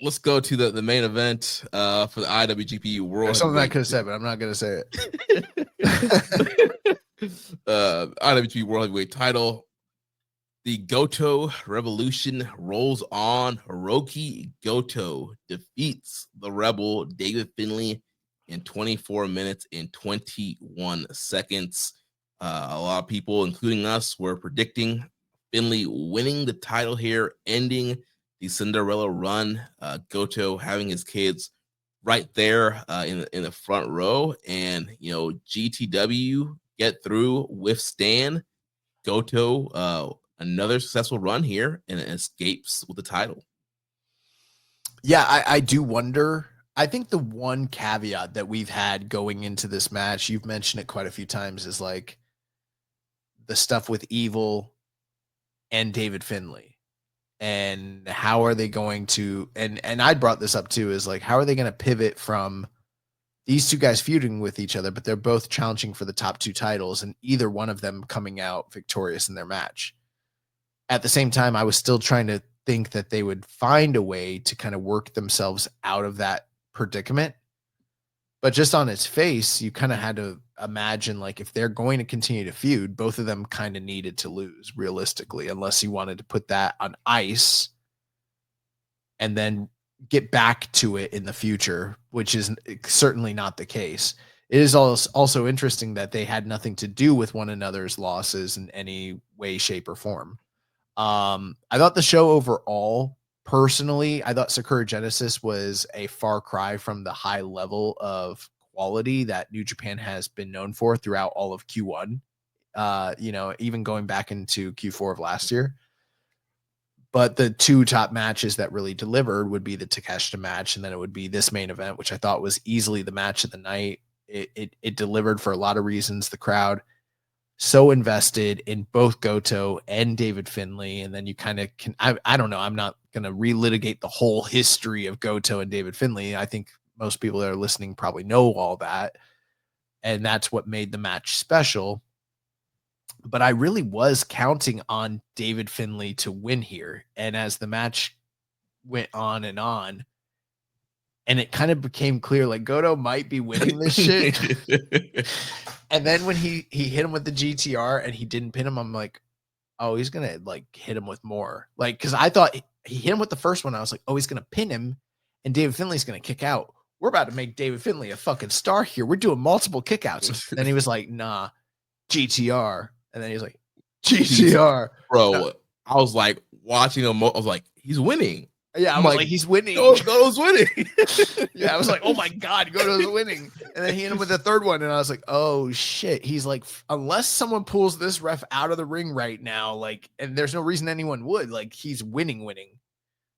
let's go to the main event for the IWGP World There's something I Heavyweight. could have said, but I'm not going to say it. IWGP World Heavyweight title. The Goto Revolution rolls on. Hirooki Goto defeats the Rebel David Finlay in 24 minutes and 21 seconds. A lot of people, including us, were predicting Finlay winning the title here, ending the Cinderella run. Goto having his kids right there in the front row, and GTW get through, withstand. Goto another successful run here and escapes with the title. Yeah, I do wonder. I think the one caveat that we've had going into this match, you've mentioned it quite a few times, is like the stuff with Evil and David Finlay. And how are they going to, and I brought this up too, is like, how are they going to pivot from these two guys feuding with each other, but they're both challenging for the top two titles and either one of them coming out victorious in their match. At the same time, I was still trying to think that they would find a way to kind of work themselves out of that predicament. But just on its face, you kind of had to imagine, like, if they're going to continue to feud, both of them kind of needed to lose realistically, unless you wanted to put that on ice and then get back to it in the future, which is certainly not the case. It is also interesting that they had nothing to do with one another's losses in any way, shape, or form. I thought the show overall, personally, I thought Sakura Genesis was a far cry from the high level of quality that New Japan has been known for throughout all of Q1. Even going back into Q4 of last year. But the two top matches that really delivered would be the Takeshita match, and then it would be this main event, which I thought was easily the match of the night. It delivered for a lot of reasons. The crowd so invested in both Goto and David Finlay, and then you kind of can. I don't know. I'm not going to relitigate the whole history of Goto and David Finlay. I think most people that are listening probably know all that, and that's what made the match special. But I really was counting on David Finlay to win here. And as the match went on, and it kind of became clear, like, Goto might be winning this shit. And then when he hit him with the GTR and he didn't pin him, I'm like, oh, he's going to like hit him with more. Like, because I thought he hit him with the first one. I was like, oh, he's going to pin him and David Finlay's going to kick out. We're about to make David Finlay a fucking star here. We're doing multiple kickouts. And then he was like, nah, GTR. And then he's like, GTR. Bro, no. I was like watching him. I was like, he's winning. Yeah, I'm like, he's winning. Goto's winning. Yeah, I was like, oh my God, Goto's winning. And then he hit him with the third one. And I was like, oh shit. He's like, unless someone pulls this ref out of the ring right now, like, and there's no reason anyone would, like, he's winning.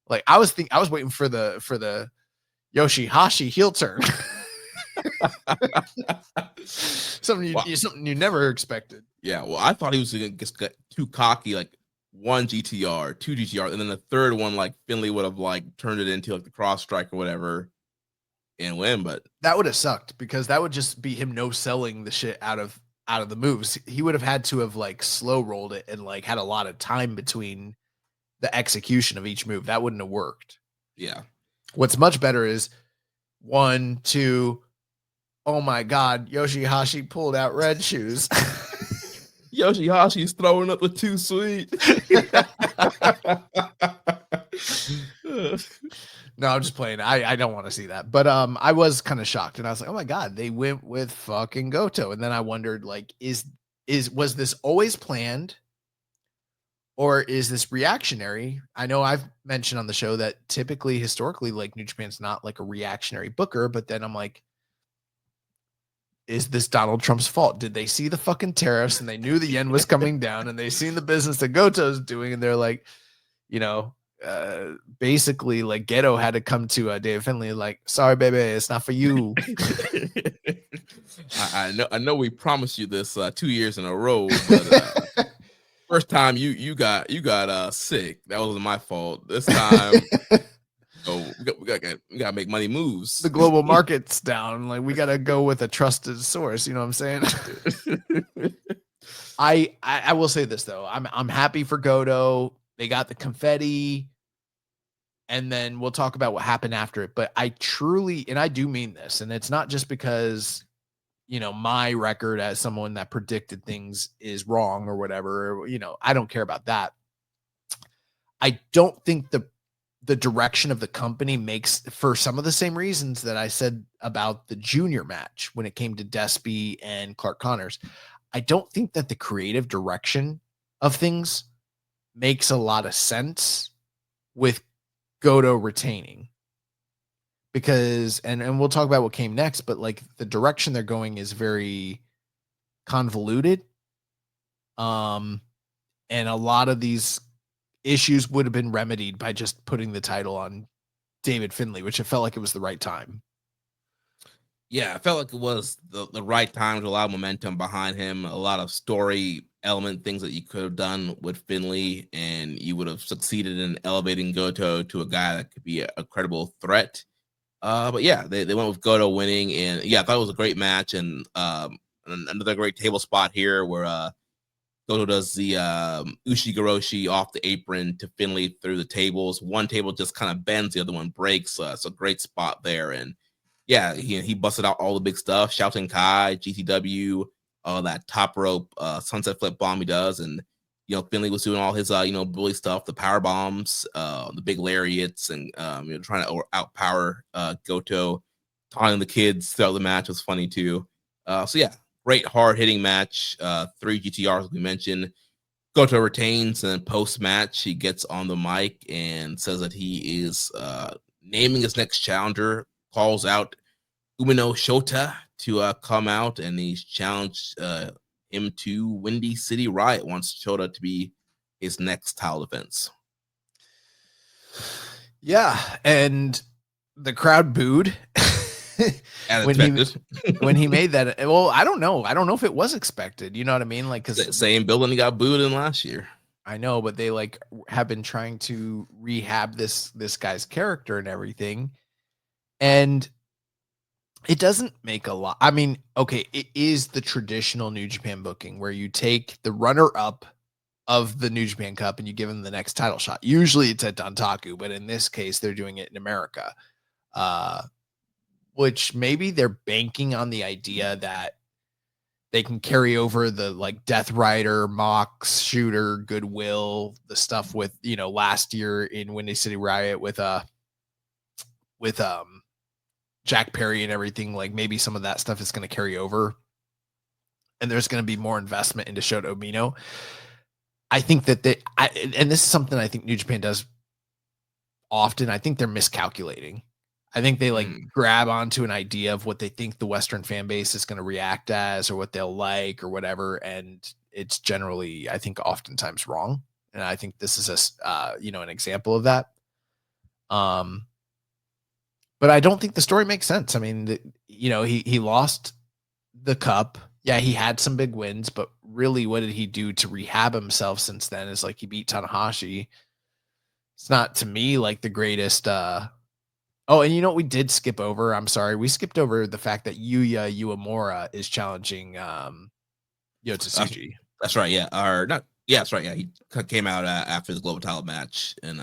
Like, I was waiting for the Yoshihashi heel turn. Something you never expected. Yeah, well, I thought he was gonna get too cocky, like one GTR, two GTR, and then the third one, like Finlay would have like turned it into like the cross strike or whatever and win. But that would have sucked because that would just be him no selling the shit out of the moves. He would have had to have like slow rolled it and like had a lot of time between the execution of each move. That wouldn't have worked. Yeah. What's much better is 1, 2. Oh my God, Yoshihashi pulled out red shoes. Yoshihashi's throwing up the too sweet. No, I'm just playing. I don't want to see that. But I was kind of shocked and I was like, oh my God, they went with fucking Goto. And then I wondered, like, was this always planned? Or is this reactionary? I know I've mentioned on the show that typically, historically, like New Japan's not like a reactionary booker, but then I'm like, is this Donald Trump's fault? Did they see the fucking tariffs and they knew the yen was coming down and they seen the business that Goto's doing and they're like, basically like Geto had to come to David Finlay like, sorry, baby, it's not for you. I know we promised you this 2 years in a row, but first time you got sick. That wasn't my fault. This time, we gotta make money moves. The global market's down. Like, we gotta go with a trusted source. You know what I'm saying? I will say this though. I'm happy for Goto. They got the confetti. and then we'll talk about what happened after it. But I truly, and I do mean this, and it's not just because, my record as someone that predicted things is wrong or whatever, I don't care about that. I don't think the direction of the company makes, for some of the same reasons that I said about the junior match when it came to Despy and Clark Connors. I don't think that the creative direction of things makes a lot of sense with Goto retaining, because and we'll talk about what came next, but like the direction they're going is very convoluted. And a lot of these issues would have been remedied by just putting the title on David Finlay, which it felt like it was the right time. Yeah, I felt like it was the right time, to a lot of momentum behind him, a lot of story element things that you could have done with Finlay, and you would have succeeded in elevating Goto to a guy that could be a credible threat. But yeah, they went with Goto winning, and yeah, I thought it was a great match, and another great table spot here where Goto does the Ushigoroshi off the apron to Finlay through the tables. One table just kind of bends, the other one breaks. It's a great spot there, and yeah, he busted out all the big stuff, Shouting Kai, GTW, that top rope sunset flip bomb he does, and Finlay was doing all his bully stuff, the power bombs, the big lariats, and trying to outpower Goto. Taunting the kids throughout the match was funny too. So yeah, great hard hitting match. 3 GTRs, as we mentioned. Goto retains, and post match he gets on the mic and says that he is naming his next challenger. Calls out Umino Shota to come out, and he's challenged him to Windy City Riot. Wants Shota to be his next title defense. Yeah, and the crowd booed when he made that. Well, I don't know if it was expected. You know what I mean? Like, because same building he got booed in last year. I know, but they like have been trying to rehab this guy's character and everything, and it doesn't make a lot. I mean, okay, it is the traditional New Japan booking where you take the runner-up of the New Japan Cup and you give him the next title shot. Usually it's at Dantaku, but in this case, they're doing it in America, which maybe they're banking on the idea that they can carry over the like Death Rider, Mox, Shooter, Goodwill, the stuff with, last year in Windy City Riot with Jack Perry and everything. Like maybe some of that stuff is going to carry over and there's going to be more investment into Shota Umino. I think that and this is something I think New Japan does often. I think they're miscalculating. I think they grab onto an idea of what they think the Western fan base is going to react as, or what they'll like or whatever. And it's generally, I think, oftentimes wrong. And I think this is an example of that. But I don't think the story makes sense. I mean, he lost the cup. Yeah, he had some big wins, but really what did he do to rehab himself since then? Is like he beat Tanahashi. It's not, to me, like the greatest. Oh, and we did skip over. I'm sorry. We skipped over the fact that Yuya Uemura is challenging Yota Tsuji. That's right. Yeah. Or not. Yeah, that's right. Yeah. He came out after his global title match and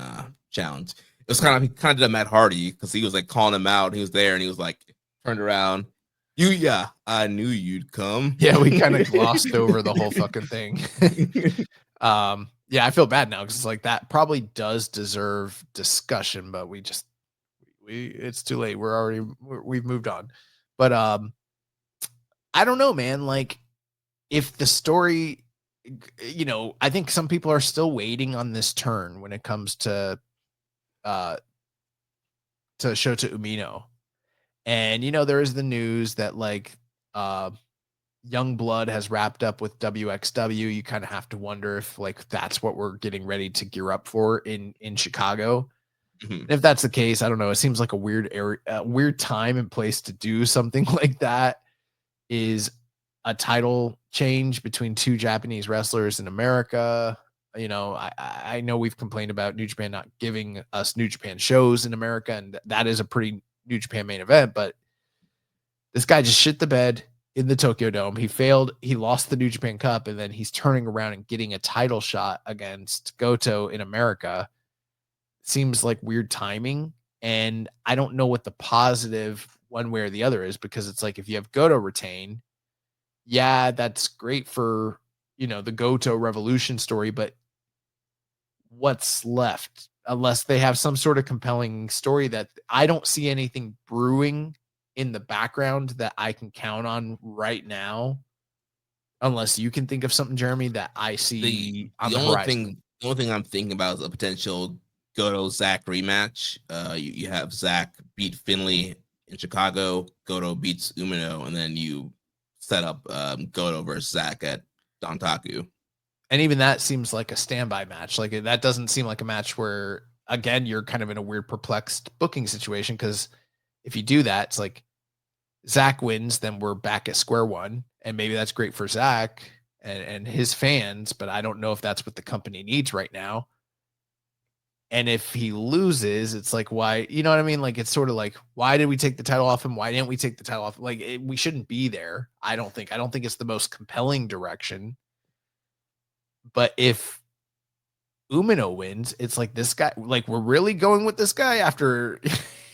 challenge. It was he kind of did a Matt Hardy because he was like calling him out. He was there and he was like turned around. Yuya, I knew you'd come. Yeah, we kind of glossed over the whole fucking thing. Yeah, I feel bad now because it's like that probably does deserve discussion, but it's too late. We've moved on. But I don't know, man. Like, if the story, I think some people are still waiting on this turn when it comes to Shota Umino. And there is the news that like Young Blood has wrapped up with WXW. You kind of have to wonder if like that's what we're getting ready to gear up for in Chicago. Mm-hmm. If that's the case, I don't know. It seems like a weird time and place to do something like that. Is a title change between 2 Japanese wrestlers in America. I know we've complained about New Japan not giving us New Japan shows in America, and that is a pretty New Japan main event, but this guy just shit the bed in the Tokyo Dome. He failed. He lost the New Japan Cup, and then he's turning around and getting a title shot against Goto in America. seems like weird timing. And I don't know what the positive one way or the other is, because it's like if you have Goto retain, yeah, that's great for, the Goto Revolution story, but what's left? Unless they have some sort of compelling story that I don't see anything brewing in the background that I can count on right now. Unless you can think of something, Jeremy, that I see on the the only horizon. thing the only thing I'm thinking about is a potential Goto Zach rematch. You have Zach beat Finlay in Chicago, Goto beats Umino, and then you set up Goto versus Zach at Dontaku. And even that seems like a standby match. Like that doesn't seem like a match where, again, you're kind of in a weird, perplexed booking situation. Because if you do that, it's like Zach wins, then we're back at square one, and maybe that's great for Zach and his fans. But I don't know if that's what the company needs right now. And if he loses, it's like, why? You know what I mean? Like, it's sort of like, why did we take the title off him? Why didn't we take the title off? Like, we shouldn't be there. I don't think it's the most compelling direction. But if Umino wins, it's like, this guy, like, we're really going with this guy after,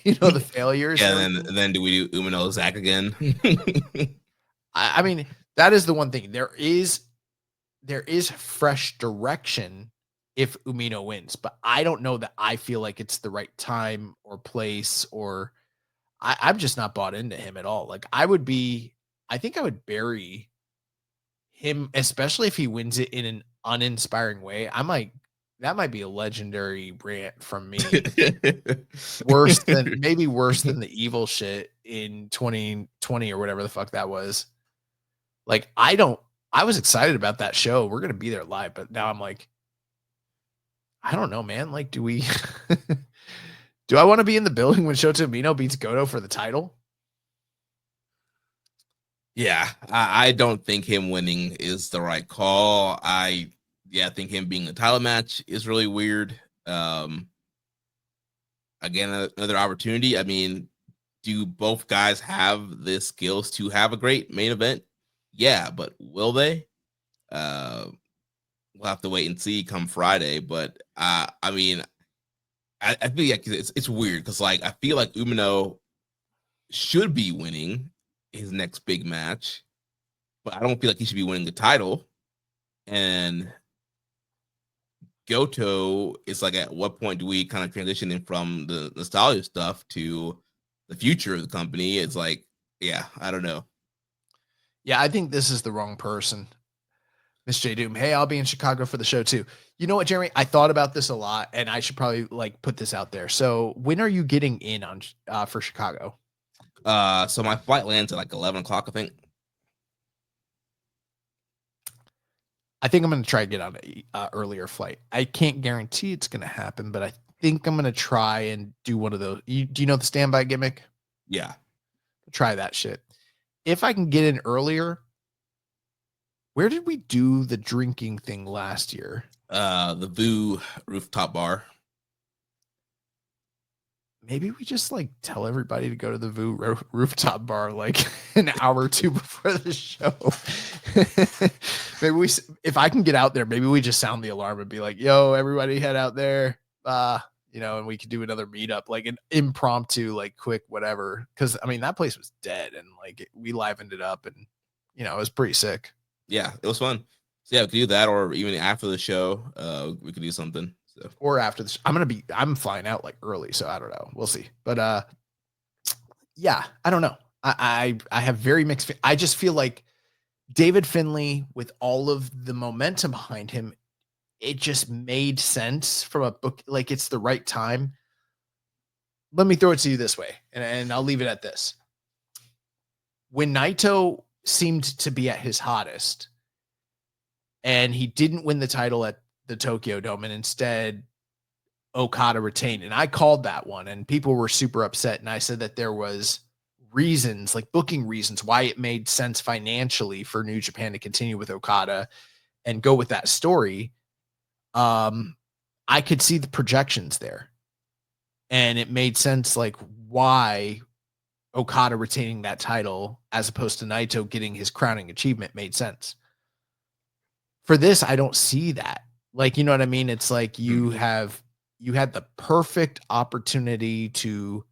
the failures. Yeah, and then do we do Umino Zach again? I mean, that is the one thing. There is fresh direction if Umino wins, but I don't know that I feel like it's the right time or place, or I'm just not bought into him at all. Like I think I would bury him, especially if he wins it in an uninspiring way. That might be a legendary rant from me. worse than the evil shit in 2020 or whatever the fuck that was. Like I was excited about that show. We're going to be there live, but now I'm like, I don't know, man. Like, do I want to be in the building when Shota Umino beats Goto for the title? Yeah, I don't think him winning is the right call. I think him being a title match is really weird. Again, another opportunity. I mean, do both guys have the skills to have a great main event? Yeah, but will they? We'll have to wait and see come Friday. But I mean, I feel like it's weird because like I feel like Umino should be winning his next big match, but I don't feel like he should be winning the title. And Goto is like, at what point do we kind of transition in from the nostalgia stuff to the future of the company? It's like, yeah, I don't know. Yeah, I think this is the wrong person. Miss J Doom. Hey, I'll be in Chicago for the show too. You know what, Jeremy? I thought about this a lot, and I should probably like put this out there. So, when are you getting in on for Chicago? So my flight lands at like 11 o'clock, I think. I think I'm going to try to get on an earlier flight. I can't guarantee it's going to happen, but I think I'm going to try and do one of those. Do you know the standby gimmick? Yeah. Try that shit. If I can get in earlier, where did we do the drinking thing last year? The VU rooftop bar. Maybe we just like tell everybody to go to the VU rooftop bar like an hour or two before the show. Maybe if I can get out there, maybe we just sound the alarm and be like, yo, everybody head out there. And we could do another meetup, like an impromptu, like quick, whatever. Cause I mean, that place was dead and like we livened it up and, it was pretty sick. Yeah, it was fun. So yeah, we could do that, or even after the show, we could do something. So. Or after this, I'm flying out like early, so I don't know. We'll see. But yeah, I don't know. I have very mixed. I just feel like David Finlay, with all of the momentum behind him, it just made sense from a book. Like it's the right time. Let me throw it to you this way, and I'll leave it at this. When Naito seemed to be at his hottest, and he didn't win the title at the Tokyo Dome, and instead Okada retained. And I called that one, and people were super upset. And I said that there was reasons, like booking reasons, why it made sense financially for New Japan to continue with Okada and go with that story. I could see the projections there, and it made sense, like why Okada retaining that title as opposed to Naito getting his crowning achievement made sense. For this, I don't see that. Like, you know what I mean? It's like you have you had the perfect opportunity to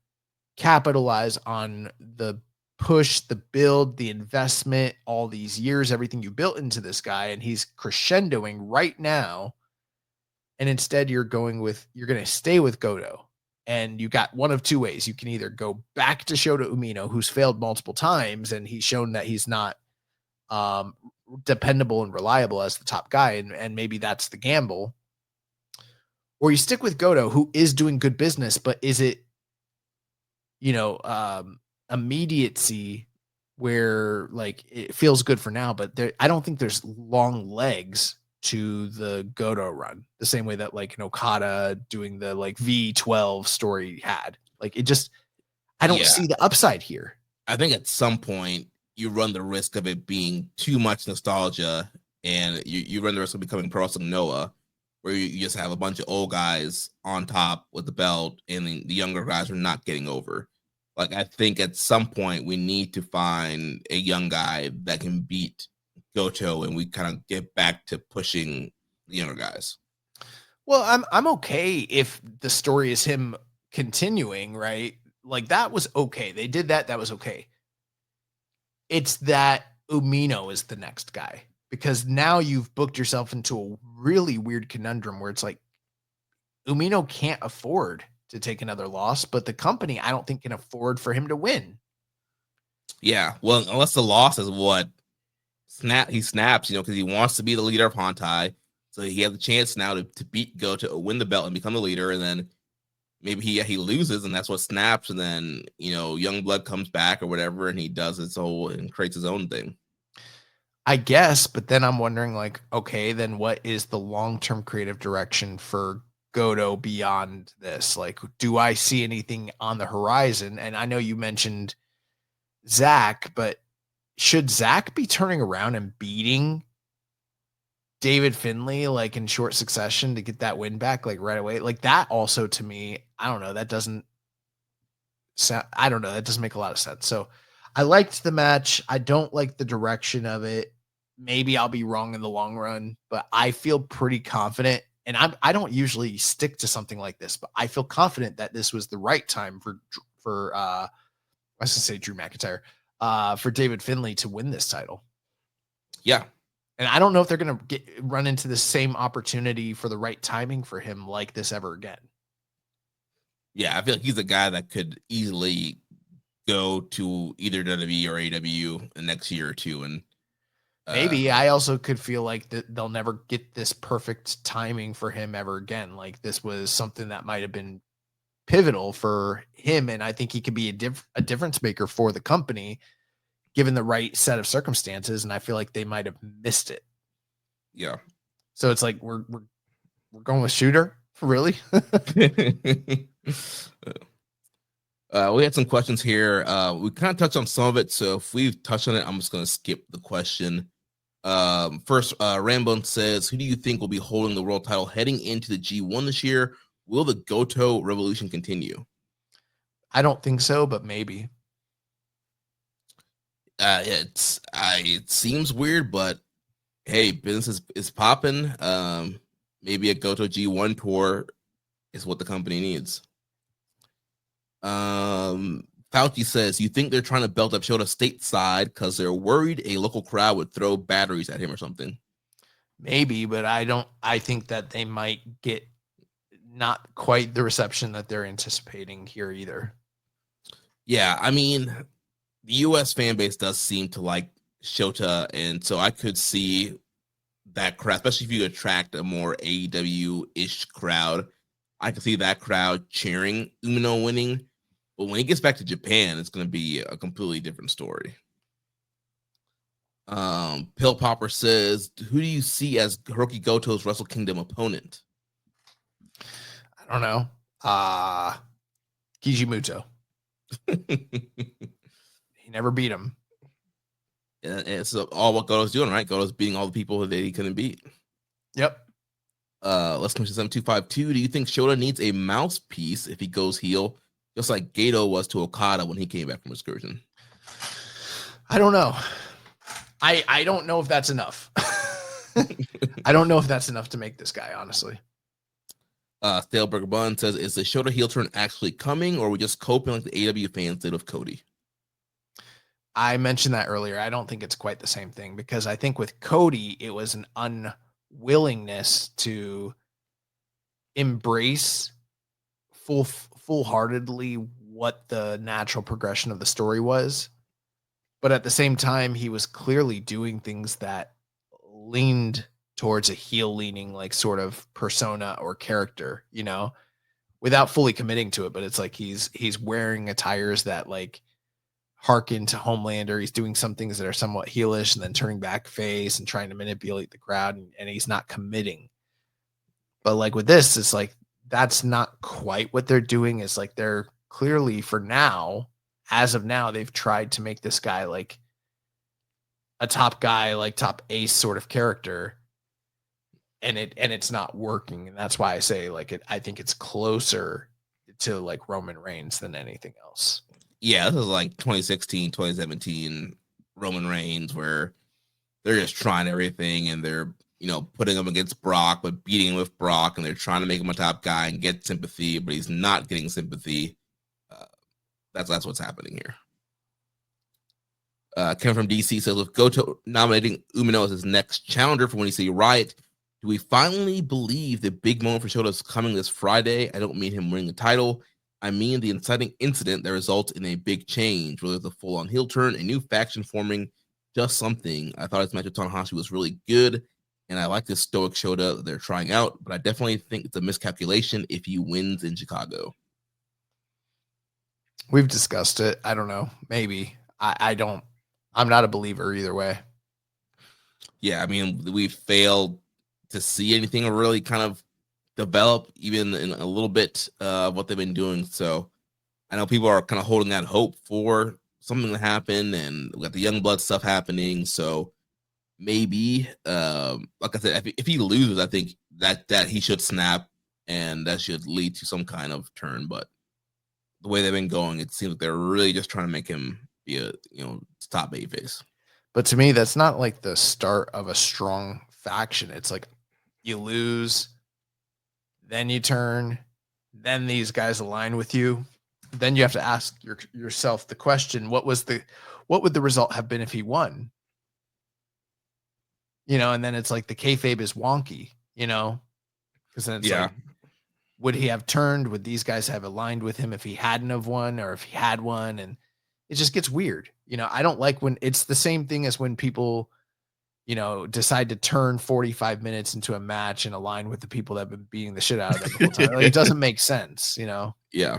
capitalize on the push, the build, the investment, all these years, everything you built into this guy, and he's crescendoing right now. And instead, you're going to stay with Goto. And you got one of two ways. You can either go back to Shota Umino, who's failed multiple times, and he's shown that he's not um, dependable and reliable as the top guy, and maybe that's the gamble. Or you stick with Goto, who is doing good business, but is it, immediacy where like it feels good for now, but I don't think there's long legs to the Goto run the same way that like an Okada doing the like V12 story had. Like it just, I don't see the upside here. I think at some point you run the risk of it being too much nostalgia, and you run the risk of becoming Pro Wrestling Noah, where you just have a bunch of old guys on top with the belt, and the younger guys are not getting over. Like, I think at some point we need to find a young guy that can beat Goto, and we kind of get back to pushing the younger guys. Well, I'm okay if the story is him continuing, right? Like that was okay. They did that. That was okay. It's that Umino is the next guy, because now you've booked yourself into a really weird conundrum where it's like Umino can't afford to take another loss, but the company I don't think can afford for him to win. Yeah, well, unless the loss is what he snaps, because he wants to be the leader of Hontai, so he has a chance now to beat Goto, win the belt, and become the leader, and then maybe he loses, and that's what snaps, and then young blood comes back or whatever, and he does his whole and creates his own thing. I guess, but then I'm wondering, like, okay, then what is the long-term creative direction for Goto beyond this? Like, do I see anything on the horizon? And I know you mentioned Zach, but should Zach be turning around and beating David Finlay like in short succession to get that win back like right away? Like that also to me, I don't know, that doesn't sound, I don't know, that doesn't make a lot of sense. So I liked the match. I don't like the direction of it. Maybe I'll be wrong in the long run, but I feel pretty confident. And I don't usually stick to something like this, but I feel confident that this was the right time for I was gonna say Drew McIntyre, for David Finlay to win this title. Yeah. And I don't know if they're gonna run into the same opportunity for the right timing for him like this ever again. Yeah, I feel like he's a guy that could easily go to either WWE or AW the next year or two, and maybe I also could feel like that they'll never get this perfect timing for him ever again. Like this was something that might have been pivotal for him, and I think he could be a difference maker for the company given the right set of circumstances. And I feel like they might have missed it. Yeah. So it's like we're going with Shooter for really. We had some questions here. We kind of touched on some of it, so if we've touched on it, I'm just going to skip the question. First, Rambone says, who do you think will be holding the world title heading into the G1 this year? Will the Goto revolution continue? I don't think so, but maybe. It seems weird, but hey, business is popping. Maybe a Goto G1 tour is what the company needs. Fauci says, you think they're trying to belt up Shota stateside because they're worried a local crowd would throw batteries at him or something? Maybe, but I think that they might get not quite the reception that they're anticipating here either. Yeah, I mean, the US fan base does seem to like Shota, and so I could see that crowd, especially if you attract a more AEW-ish crowd. I could see that crowd cheering Umino winning, but when he gets back to Japan, it's going to be a completely different story. Pill Popper says, who do you see as Hirooki Goto's Wrestle Kingdom opponent? I don't know. Kijimuto. He never beat him. And so all what Goto's doing, right? Goto's beating all the people that he couldn't beat. Yep. Let's come to 7252. Do you think Shota needs a mouthpiece if he goes heel, just like Gato was to Okada when he came back from Excursion? I don't know. I don't know if that's enough. I don't know if that's enough to make this guy, honestly. Staleberg Bun says, is the Shota heel turn actually coming, or are we just coping like the AW fans did of Cody? I mentioned that earlier. I don't think it's quite the same thing, because I think with Cody, it was an unwillingness to embrace full-heartedly what the natural progression of the story was. But at the same time, he was clearly doing things that leaned towards a heel leaning, like, sort of persona or character, without fully committing to it. But it's like he's wearing attires that, like, harken to Homelander. He's doing some things that are somewhat heelish and then turning back face and trying to manipulate the crowd, and he's not committing. But like with this, it's like that's not quite what they're doing. Is like they're clearly, for now, as of now, they've tried to make this guy like a top guy, like top ace sort of character, and it's not working. And that's why I say, like, I think it's closer to like Roman Reigns than anything else. Yeah, this is like 2016, 2017 Roman Reigns, where they're just trying everything, and they're, putting him against Brock, but beating him with Brock, and they're trying to make him a top guy and get sympathy, but he's not getting sympathy. That's what's happening here. Kevin from DC says, with Goto nominating Umino as his next challenger for When You See Riot, do we finally believe the big moment for Shota is coming this Friday? I don't mean him winning the title. I mean the inciting incident that results in a big change, whether it's a full-on heel turn, a new faction forming, just something. I thought his match with Tanahashi was really good, and I like this stoic Shota that they're trying out, but I definitely think it's a miscalculation if he wins in Chicago. We've discussed it. I don't know. Maybe. I'm not a believer either way. Yeah, I mean, we failed to see anything really kind of develop, even in a little bit of what they've been doing. So I know people are kind of holding that hope for something to happen, and we got the young blood stuff happening. So maybe, like I said, if he loses, I think that he should snap, and that should lead to some kind of turn. But the way they've been going, it seems like they're really just trying to make him be a top babyface. But to me, that's not like the start of a strong faction. It's like you lose, then you turn, then these guys align with you. Then you have to ask yourself the question: what would the result have been if he won? And then it's like the kayfabe is wonky, because then it's like, would he have turned? Would these guys have aligned with him if he hadn't have won, or if he had won? And it just gets weird. I don't like when it's the same thing as when people, decide to turn 45 minutes into a match and align with the people that have been beating the shit out of them the whole time. Like, it doesn't make sense, Yeah.